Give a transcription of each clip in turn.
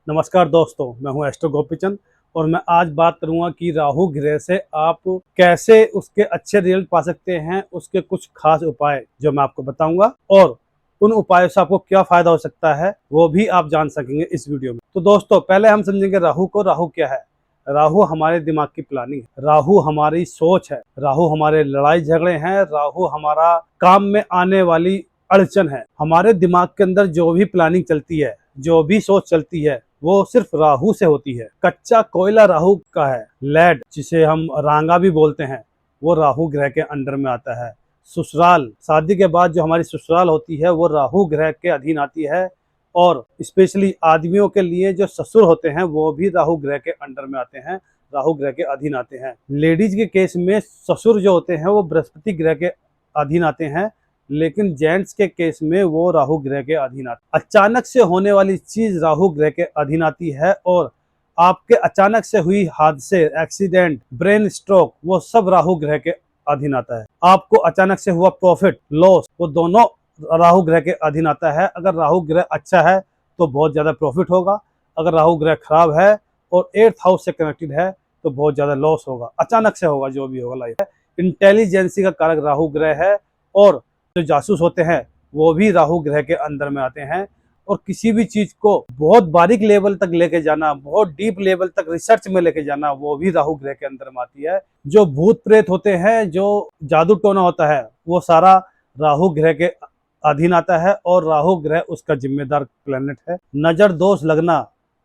नमस्कार दोस्तों, मैं हूं एस्ट्रो गोपीचंद और मैं आज बात करूंगा कि राहु ग्रह से आप कैसे उसके अच्छे रिजल्ट पा सकते हैं। उसके कुछ खास उपाय जो मैं आपको बताऊंगा और उन उपायों से आपको क्या फायदा हो सकता है वो भी आप जान सकेंगे इस वीडियो में। तो दोस्तों, पहले हम समझेंगे राहु को। राहु क्या है? राहु हमारे दिमाग की प्लानिंग है, राहु हमारी सोच है, राहु हमारे लड़ाई झगड़े हैं, राहु हमारा काम में आने वाली अड़चन है। हमारे दिमाग के अंदर जो भी प्लानिंग चलती है, जो भी सोच चलती है, वो सिर्फ राहु से होती है। कच्चा कोयला राहु का है। लेड, जिसे हम रांगा भी बोलते हैं, वो राहु ग्रह के अंडर में आता है। ससुराल, शादी के बाद जो हमारी ससुराल होती है वो राहु ग्रह के अधीन आती है। और स्पेशली आदमियों के लिए जो ससुर होते हैं वो भी राहु ग्रह के अंडर में आते हैं, राहु ग्रह के अधीन आते हैं। लेडीज के केस में ससुर जो होते हैं वो बृहस्पति ग्रह के अधीन आते हैं, लेकिन जेंट्स के केस में वो राहु ग्रह के अधीन आती है। अचानक से होने वाली चीज राहु ग्रह के अधीन आती है और आपके अचानक से हुई हादसे, एक्सीडेंट, ब्रेन स्ट्रोक, वो सब राहु ग्रह के अधीन आता है। आपको अचानक से हुआ प्रॉफिट लॉस, वो दोनों राहु ग्रह के अधीन आता है। अगर राहु ग्रह अच्छा है तो बहुत ज्यादा प्रॉफिट होगा, अगर राहु ग्रह खराब है और 8th हाउस से कनेक्टेड है तो बहुत ज्यादा लॉस होगा, अचानक से होगा जो भी होगा लाइफ है। इंटेलिजेंसी का कारक राहु ग्रह है और जो जासूस होते हैं वो भी राहु ग्रह के अंदर में आते हैं। और किसी भी चीज को बहुत बारीक लेवल तक लेके जाना, बहुत डीप लेवल तक रिसर्च में लेके जाना, वो भी राहु ग्रह के अंदर में आती है। जो भूत प्रेत होते हैं, जो जादू टोना होता है, वो सारा राहु ग्रह के अधीन आता है और राहु ग्रह उसका जिम्मेदार प्लेनेट है। नजर दोष लगना,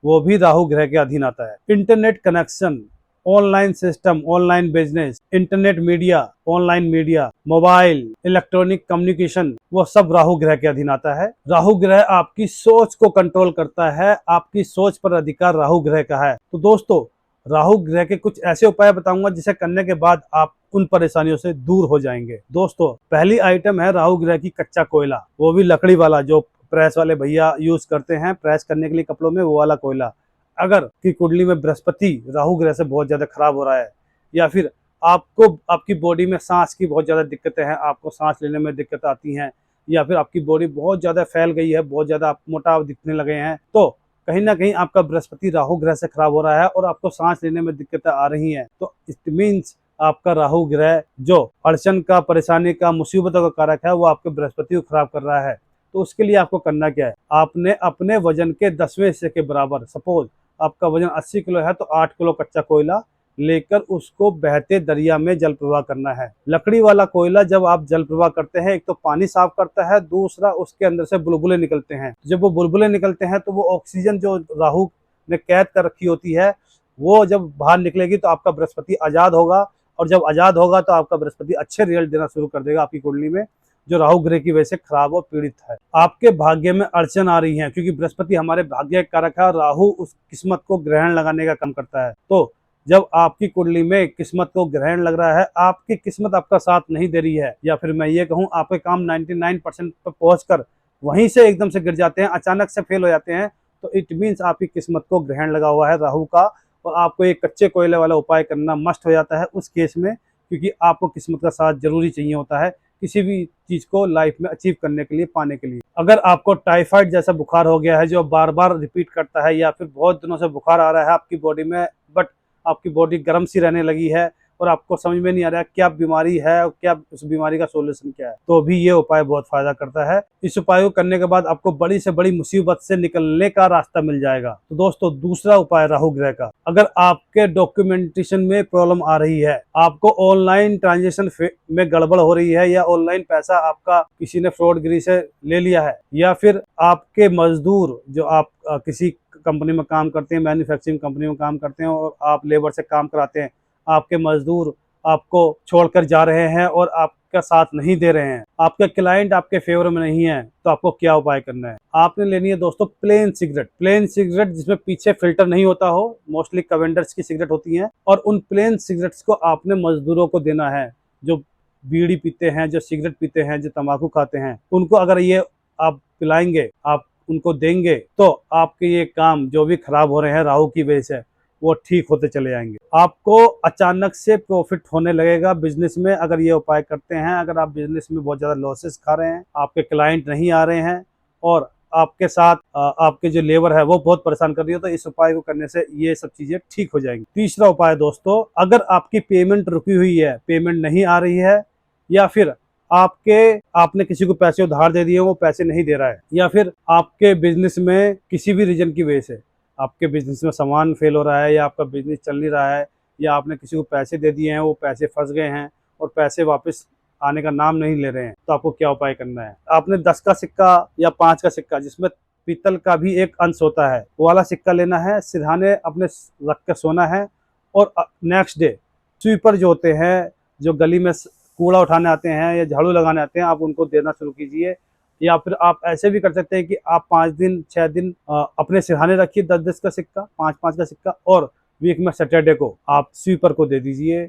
वो भी राहु ग्रह के अधीन आता है। Internet connection, online system, online business, internet media, online media, mobile, electronic communication, वो सब राहु ग्रह के अधीन आता है। राहु ग्रह आपकी सोच को कंट्रोल करता है, आपकी सोच पर अधिकार राहु ग्रह का है। तो दोस्तों, राहु ग्रह के कुछ ऐसे उपाय बताऊंगा जिसे करने के बाद आप उन परेशानियों से दूर हो जाएंगे। दोस्तों, पहली आइटम है राहु ग्रह की कच्चा कोयला, वो भी लकड़ी वाला, जो प्रेस वाले भैया यूज करते हैं प्रेस करने के लिए कपड़ों में, वो वाला कोयला। अगर की कुंडली में बृहस्पति राहु ग्रह से बहुत ज्यादा खराब हो रहा है, या फिर आपको आपकी बॉडी में सांस की बहुत ज्यादा दिक्कतें हैं, आपको सांस लेने में दिक्कत आती हैं, या फिर आपकी बॉडी बहुत ज्यादा फैल गई है, बहुत ज्यादा आप मोटा दिखने लगे हैं, तो कहीं ना कहीं आपका बृहस्पति राहु ग्रह से खराब हो रहा है और आपको सांस लेने में दिक्कतें आ रही हैं, तो इट मीन्स आपका राहु ग्रह जो अड़चन का, परेशानी का, मुसीबतों का कारक है, वो आपके बृहस्पति को खराब कर रहा है। तो उसके लिए आपको करना क्या है? आपने अपने वजन के 10वें हिस्से के बराबर, सपोज आपका वजन 80 किलो है, तो 8 किलो कच्चा कोयला लेकर उसको बहते दरिया में जल प्रवाह करना है। लकड़ी वाला कोयला जब आप जल प्रवाह करते हैं, एक तो पानी साफ करता है, दूसरा उसके अंदर से बुलबुले निकलते हैं। जब वो बुलबुले निकलते हैं तो वो ऑक्सीजन जो राहु ने कैद कर रखी होती है, वो जब बाहर निकलेगी तो आपका बृहस्पति आजाद होगा, और जब आजाद होगा तो आपका बृहस्पति अच्छे रिजल्ट देना शुरू कर देगा आपकी कुंडली में, जो राहु ग्रह की वजह से खराब और पीड़ित है। आपके भाग्य में अड़चन आ रही है, क्योंकि बृहस्पति हमारे भाग्य का कारक है, राहु उस किस्मत को ग्रहण लगाने का काम करता है। तो जब आपकी कुंडली में किस्मत को ग्रहण लग रहा है, आपकी किस्मत आपका साथ नहीं दे रही है, या फिर मैं ये कहूँ आपके काम 99% पर पहुंचकर वहीं से एकदम से गिर जाते हैं, अचानक से फेल हो जाते हैं, तो इट मीन्स आपकी किस्मत को ग्रहण लगा हुआ है राहु का, और आपको एक कच्चे कोयले वाला उपाय करना मस्ट हो जाता है उस केस में, क्योंकि आपको किस्मत का साथ जरूरी चाहिए होता है किसी भी चीज को लाइफ में अचीव करने के लिए, पाने के लिए। अगर आपको टाइफाइड जैसा बुखार हो गया है जो बार बार रिपीट करता है, या फिर बहुत दिनों से बुखार आ रहा है आपकी बॉडी में, बट आपकी बॉडी गर्म सी रहने लगी है और आपको समझ में नहीं आ रहा है क्या बीमारी है और क्या उस बीमारी का सोल्यूशन क्या है, तो भी ये उपाय बहुत फायदा करता है। इस उपाय को करने के बाद आपको बड़ी से बड़ी मुसीबत से निकलने का रास्ता मिल जाएगा। तो दोस्तों, दूसरा उपाय राहु ग्रह का, अगर आपके डॉक्यूमेंटेशन में प्रॉब्लम आ रही है, आपको ऑनलाइन ट्रांजेक्शन में गड़बड़ हो रही है, या ऑनलाइन पैसा आपका किसी ने फ्रॉडगिरी से ले लिया है, या फिर आपके मजदूर जो आप किसी कंपनी में काम करते हैं, मैन्युफैक्चरिंग कंपनी में काम करते हैं, और आप लेबर से काम कराते हैं, आपके मजदूर आपको छोड़कर जा रहे हैं और आपका साथ नहीं दे रहे हैं, आपके क्लाइंट आपके फेवर में नहीं है, तो आपको क्या उपाय करना है? आपने लेनी है दोस्तों प्लेन सिगरेट। प्लेन सिगरेट जिसमें पीछे फिल्टर नहीं होता हो, मोस्टली कवेंडर्स की सिगरेट होती हैं, और उन प्लेन सिगरेट्स को आपने मजदूरों को देना है, जो बीड़ी पीते हैं, जो सिगरेट पीते हैं, जो तंबाकू खाते हैं, उनको अगर ये आप पिलाएंगे, आप उनको देंगे, तो आपके ये काम जो भी खराब हो रहे हैं राहु की वजह से, वो ठीक होते चले जाएंगे। आपको अचानक से प्रॉफिट होने लगेगा बिजनेस में अगर ये उपाय करते हैं। अगर आप बिजनेस में बहुत ज्यादा लॉसेस खा रहे हैं, आपके क्लाइंट नहीं आ रहे हैं और आपके साथ आपके जो लेबर है वो बहुत परेशान कर रही है, तो इस उपाय को करने से ये सब चीजें ठीक हो जाएंगी। तीसरा उपाय दोस्तों, अगर आपकी पेमेंट रुकी हुई है, पेमेंट नहीं आ रही है, या फिर आपने किसी को पैसे उधार दे दिए, वो पैसे नहीं दे रहा है, या फिर आपके बिजनेस में किसी भी रीजन की वजह से आपके बिजनेस में सामान फेल हो रहा है, या आपका बिजनेस चल नहीं रहा है, या आपने किसी को पैसे दे दिए हैं, वो पैसे फंस गए हैं और पैसे वापस आने का नाम नहीं ले रहे हैं, तो आपको क्या उपाय करना है? आपने 10 का सिक्का या 5 का सिक्का, जिसमें पीतल का भी एक अंश होता है, वो वाला सिक्का लेना है, सिरहाने अपने रख कर सोना है, और नेक्स्ट डे स्वीपर जो होते हैं, जो गली में कूड़ा उठाने आते हैं या झाड़ू लगाने आते हैं, आप उनको देना शुरू कीजिए। या फिर आप ऐसे भी कर सकते हैं कि आप 5 दिन 6 दिन अपने सिरहाने रखिए 10-10 का सिक्का, 5-5 का सिक्का, और वीक में सैटरडे को आप स्वीपर को दे दीजिए,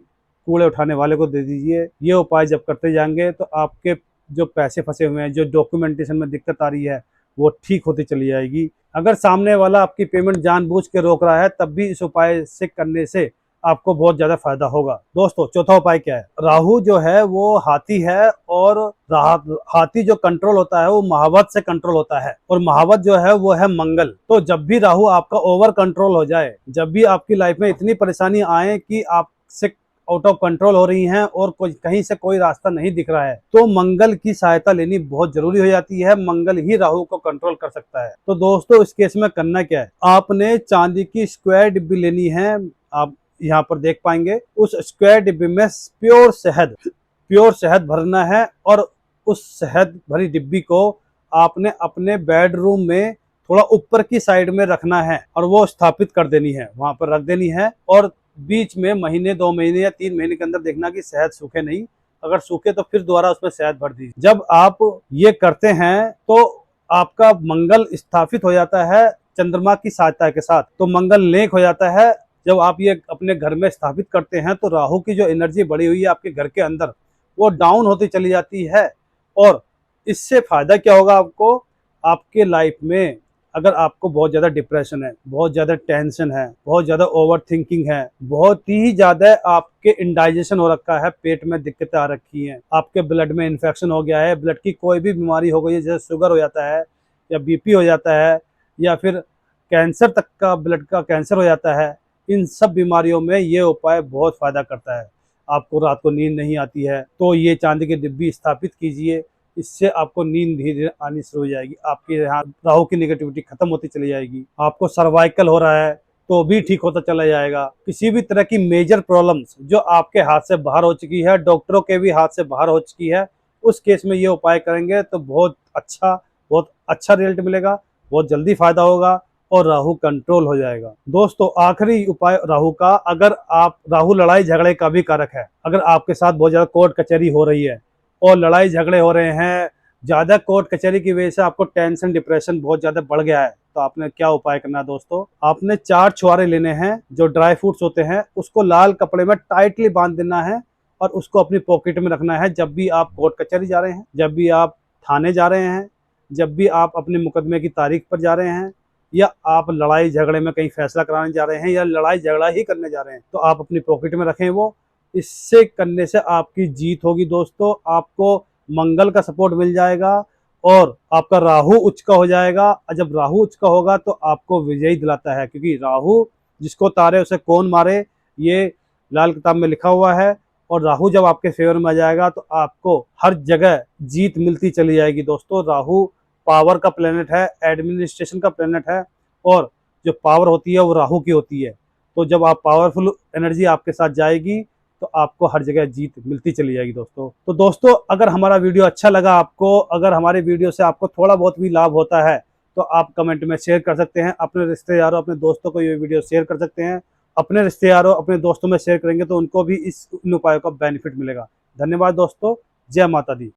कूड़े उठाने वाले को दे दीजिए। ये उपाय जब करते जाएंगे तो आपके जो पैसे फंसे हुए हैं, जो डॉक्यूमेंटेशन में दिक्कत आ रही है, वो ठीक होती चली जाएगी। अगर सामने वाला आपकी पेमेंट जानबूझ के रोक रहा है, तब भी इस उपाय से करने से आपको बहुत ज्यादा फायदा होगा। दोस्तों, चौथा उपाय क्या है? राहु जो है वो हाथी है, और हाथी जो कंट्रोल होता है वो महावत से कंट्रोल होता है, और महावत जो है वो है मंगल। तो जब भी राहु आपका ओवर कंट्रोल हो जाए, जब भी आपकी लाइफ में इतनी परेशानी आए कि आपसे आउट ऑफ कंट्रोल हो रही हैं और कहीं से कोई रास्ता नहीं दिख रहा है, तो मंगल की सहायता लेनी बहुत जरूरी हो जाती है। मंगल ही राहु को कंट्रोल कर सकता है। तो दोस्तों, इस केस में करना क्या है? आपने चांदी की स्क्वायर डिब्बी लेनी है। आप यहाँ पर देख पाएंगे, उस स्क्वायर डिब्बी में प्योर शहद भरना है, और उस शहद भरी डिब्बी को आपने अपने बेडरूम में थोड़ा ऊपर की साइड में रखना है, और वो स्थापित कर देनी है, वहां पर रख देनी है। और बीच में महीने 2 महीने या 3 महीने के अंदर देखना कि शहद सूखे नहीं, अगर सूखे तो फिर दोबारा उसमें शहद भर दीजिए। जब आप ये करते हैं तो आपका मंगल स्थापित हो जाता है चंद्रमा की सहायता के साथ, तो मंगल नेक हो जाता है। जब आप ये अपने घर में स्थापित करते हैं तो राहु की जो एनर्जी बढ़ी हुई है आपके घर के अंदर, वो डाउन होती चली जाती है। और इससे फायदा क्या होगा आपको? आपके लाइफ में अगर आपको बहुत ज़्यादा डिप्रेशन है, बहुत ज़्यादा टेंशन है, बहुत ज़्यादा ओवर थिंकिंग है, बहुत ही ज़्यादा आपके इंडाइजेशन हो रखा है, पेट में दिक्कतें आ रखी हैं, आपके ब्लड में इन्फेक्शन हो गया है, ब्लड की कोई भी बीमारी हो गई है, जैसे शुगर हो जाता है, या बीपी हो जाता है, या फिर कैंसर तक का, ब्लड का कैंसर हो जाता है, इन सब बीमारियों में ये उपाय बहुत फायदा करता है। आपको रात को नींद नहीं आती है, तो ये चांदी की डिब्बी स्थापित कीजिए, इससे आपको नींद धीरे धीरे आनी शुरू हो जाएगी। आपके यहाँ राहु की नेगेटिविटी खत्म होती चली जाएगी। आपको सर्वाइकल हो रहा है तो भी ठीक होता चला जाएगा। किसी भी तरह की मेजर प्रॉब्लम्स जो आपके हाथ से बाहर हो चुकी है, डॉक्टरों के भी हाथ से बाहर हो चुकी है, उस केस में ये उपाय करेंगे तो बहुत अच्छा रिजल्ट मिलेगा, बहुत जल्दी फायदा होगा, और राहु कंट्रोल हो जाएगा। दोस्तों, आखिरी उपाय राहु का, अगर आप राहु लड़ाई झगड़े का भी कारक है, अगर आपके साथ बहुत ज्यादा कोर्ट कचहरी हो रही है और लड़ाई झगड़े हो रहे हैं, ज्यादा कोर्ट कचहरी की वजह से आपको टेंशन डिप्रेशन बहुत ज्यादा बढ़ गया है, तो आपने क्या उपाय करना है दोस्तों? आपने 4 छुआरे लेने हैं, जो ड्राई फ्रूट्स होते हैं, उसको लाल कपड़े में टाइटली बांध देना है, और उसको अपनी पॉकेट में रखना है। जब भी आप कोर्ट कचहरी जा रहे हैं, जब भी आप थाने जा रहे हैं, जब भी आप अपने मुकदमे की तारीख पर जा रहे हैं, या आप लड़ाई झगड़े में कहीं फैसला कराने जा रहे हैं, या लड़ाई झगड़ा ही करने जा रहे हैं, तो आप अपनी पॉकेट में रखें वो। इससे करने से आपकी जीत होगी दोस्तों, आपको मंगल का सपोर्ट मिल जाएगा, और आपका राहु उच्च का हो जाएगा। और जब राहु उच्च का होगा तो आपको विजयी दिलाता है, क्योंकि राहु जिसको तारे उसे कौन मारे, ये लाल किताब में लिखा हुआ है। और राहु जब आपके फेवर में आ जाएगा तो आपको हर जगह जीत मिलती चली जाएगी दोस्तों। राहु पावर का प्लेनेट है, एडमिनिस्ट्रेशन का प्लेनेट है, और जो पावर होती है वो राहु की होती है। तो जब आप पावरफुल एनर्जी आपके साथ जाएगी तो आपको हर जगह जीत मिलती चली जाएगी दोस्तों। तो दोस्तों, अगर हमारा वीडियो अच्छा लगा आपको, अगर हमारे वीडियो से आपको थोड़ा बहुत भी लाभ होता है, तो आप कमेंट में शेयर कर सकते हैं, अपने रिश्तेदारों, अपने दोस्तों को ये वीडियो शेयर कर सकते हैं। अपने रिश्तेदारों, अपने दोस्तों में शेयर करेंगे तो उनको भी इन उपायों का बेनिफिट मिलेगा। धन्यवाद दोस्तों, जय माता दी।